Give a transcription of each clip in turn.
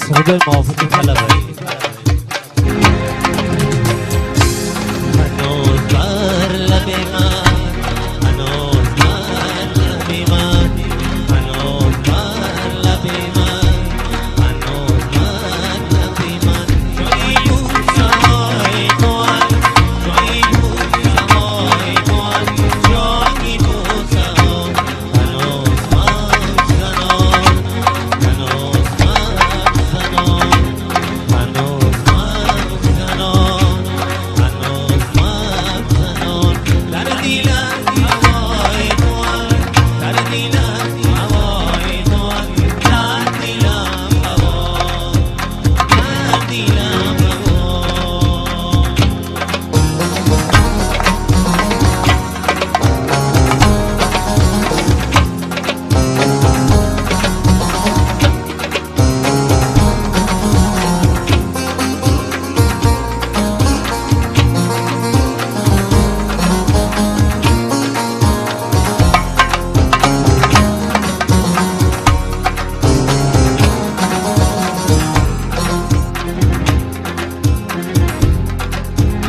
صدای موافق طلبه هنوز بر لب من، هنوز بر لب من، هنوز بر لب من، هنوز بر لب من. جایی بود سمای توان، جایی بود سمای توان، جایی بود سمای. هنوز مغز زنان، هنوز مغز زنان، هنوز مغز زنان، هنوز مغز زنان. در دیلم هوای توان، در دیلم هوای توان، در دیلم هوا، در دیلم هوا.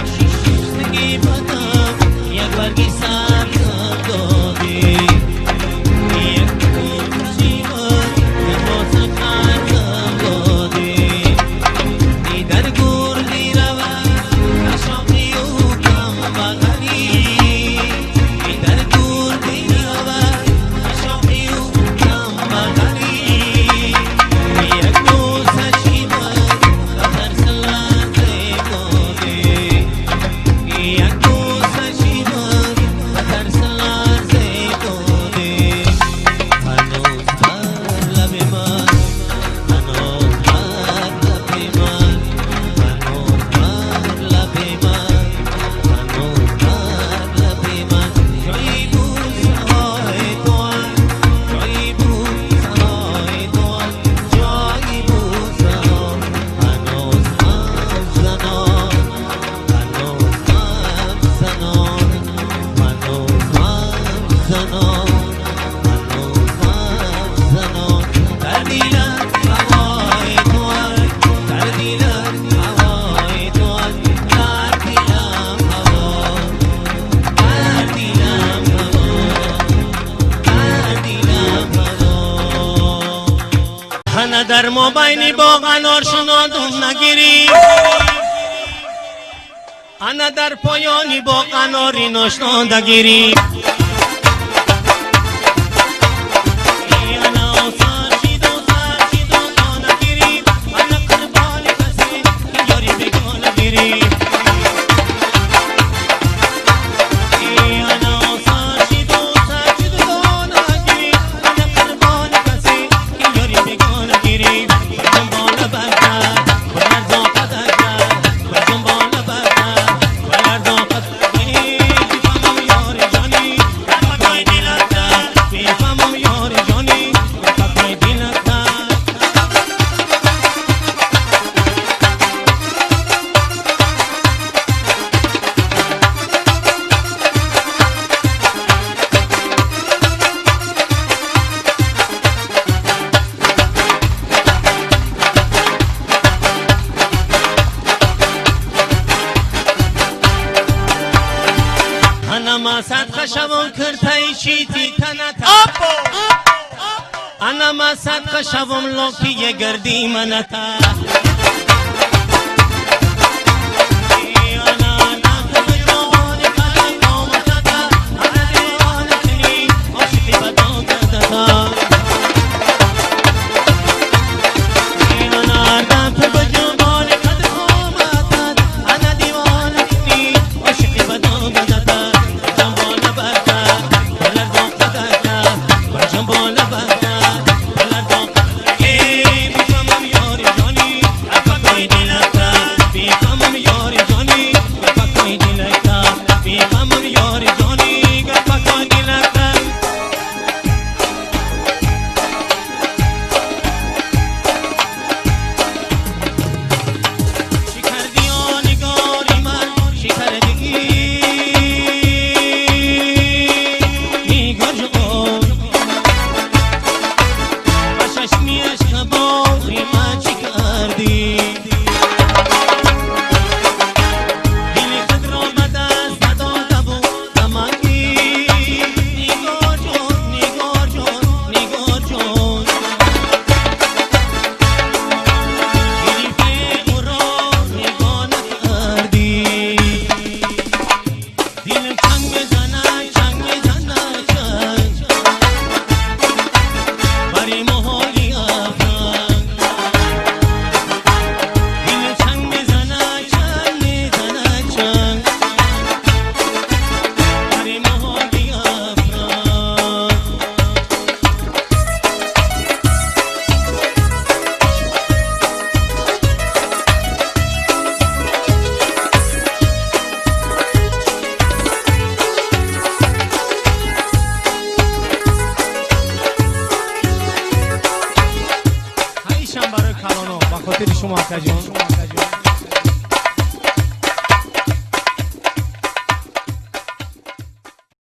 شیشتگی بدم یک برگی سبزم دادی، یک کوچی من که واسه خرجم دادی. ای در گردی رود نشاقی و کم بغلی، ای در گردی رود نشاقی و کم بغلی. یک دوستشی من بترس لحظه دادی، یک دوستشی من بترس لحظه دادی. هنوز بر لب من، هنوز بر لب من، هنوز بر لب من، هنوز بر لب من. جایی بود سهای توان، جایی بود سهای توان، جایی بود سها. هنوز مغز زنان، هنوز مغز زنان، هنوز مغز زنان، هنوز مغز زنان. در دیلم هوای توان، در دیلم هوای توان، در دیلم هوا، در دیلم هوا، در دیلم هوا. هنه در موبایلی با قنار شنودم نگیری، هنه در پایانی با قناری نشنودگیری. انا صدقه شوم کرتای چیتی تنتا، انا ما صدقه شوم لوکی گردی منتا. خاطر شما آقا جان